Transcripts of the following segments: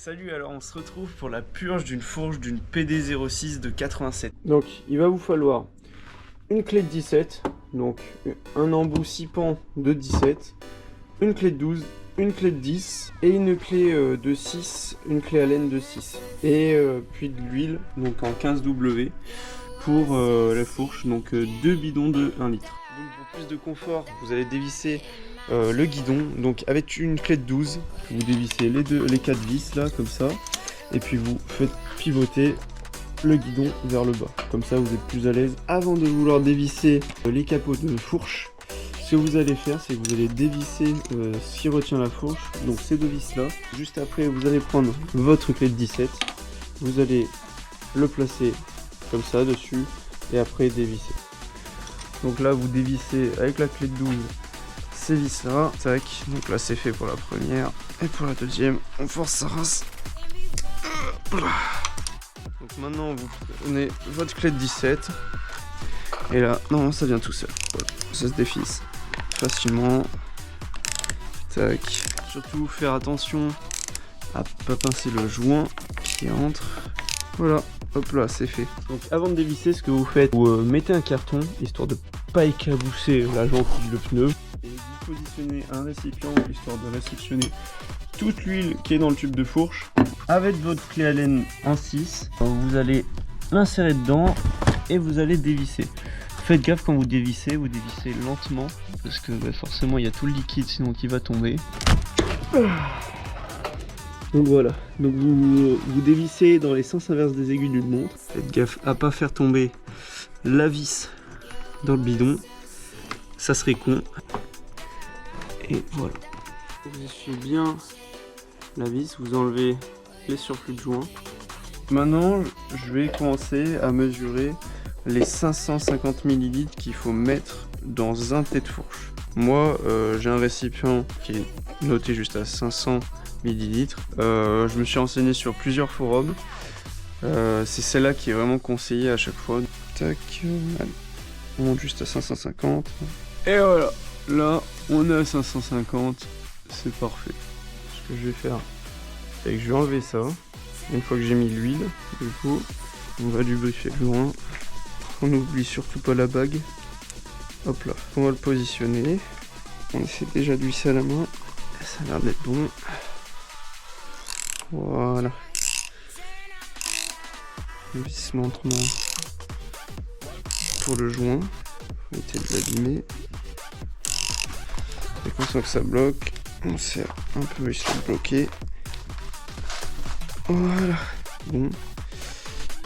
Salut, alors on se retrouve pour la purge d'une fourche d'une PD06 de 87. Donc il va vous falloir une clé de 17, donc un embout 6 pans de 17, une clé de 12, une clé de 10 et une clé de 6, une clé Allen de 6. Et puis de l'huile, donc en 15W pour la fourche, donc 2 bidons de 1 litre. Donc pour plus de confort, vous allez dévisser le guidon, donc avec une clé de 12, vous dévissez les 4 vis là, comme ça, et puis vous faites pivoter le guidon vers le bas, comme ça vous êtes plus à l'aise. Avant de vouloir dévisser les capots de fourche, ce que vous allez faire, c'est que vous allez dévisser ce qui retient la fourche, donc ces deux vis là. Juste après, vous allez prendre votre clé de 17, vous allez le placer comme ça dessus, et après dévisser. Donc là vous dévissez avec la clé de 12 ces vis là, tac, donc là c'est fait pour la première, et pour la deuxième, on force sa race. Donc maintenant vous prenez votre clé de 17, et là, non, ça vient tout seul, voilà. Ça se défisse facilement, tac. Surtout faire attention à pas pincer le joint qui entre, voilà, hop là, c'est fait. Donc avant de dévisser, ce que vous faites, vous mettez un carton, histoire de pas éclabousser la gentille, le pneu. Et vous positionnez un récipient histoire de réceptionner toute l'huile qui est dans le tube de fourche. Avec votre clé Allen en 6, vous allez l'insérer dedans et vous allez dévisser. Faites gaffe quand vous dévissez lentement parce que forcément il y a tout le liquide sinon qui va tomber. Donc voilà, donc vous dévissez dans les sens inverses des aiguilles d'une montre. Faites gaffe à pas faire tomber la vis dans le bidon, ça serait con. Et voilà, vous essuyez bien la vis, vous enlevez les surplus de joint. Maintenant, je vais commencer à mesurer les 550 ml qu'il faut mettre dans un thé de fourche. Moi, j'ai un récipient qui est noté juste à 500 ml. Je me suis renseigné sur plusieurs forums. C'est celle-là qui est vraiment conseillée à chaque fois. Tac, on monte juste à 550. Et voilà, là on est à 550, c'est parfait. Ce que je vais faire, c'est que je vais enlever ça. Une fois que j'ai mis l'huile, du coup, on va lubrifier le joint. On n'oublie surtout pas la bague. Hop là, on va le positionner. On essaie déjà de visser à la main. Ça a l'air d'être bon. Voilà. Le vissement pour le joint. On va éviter de l'abîmer. Et quand on sent que ça bloque, on serre un peu histoire de bloquer. Voilà. Bon.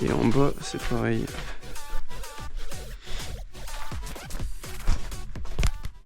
Et en bas, c'est pareil.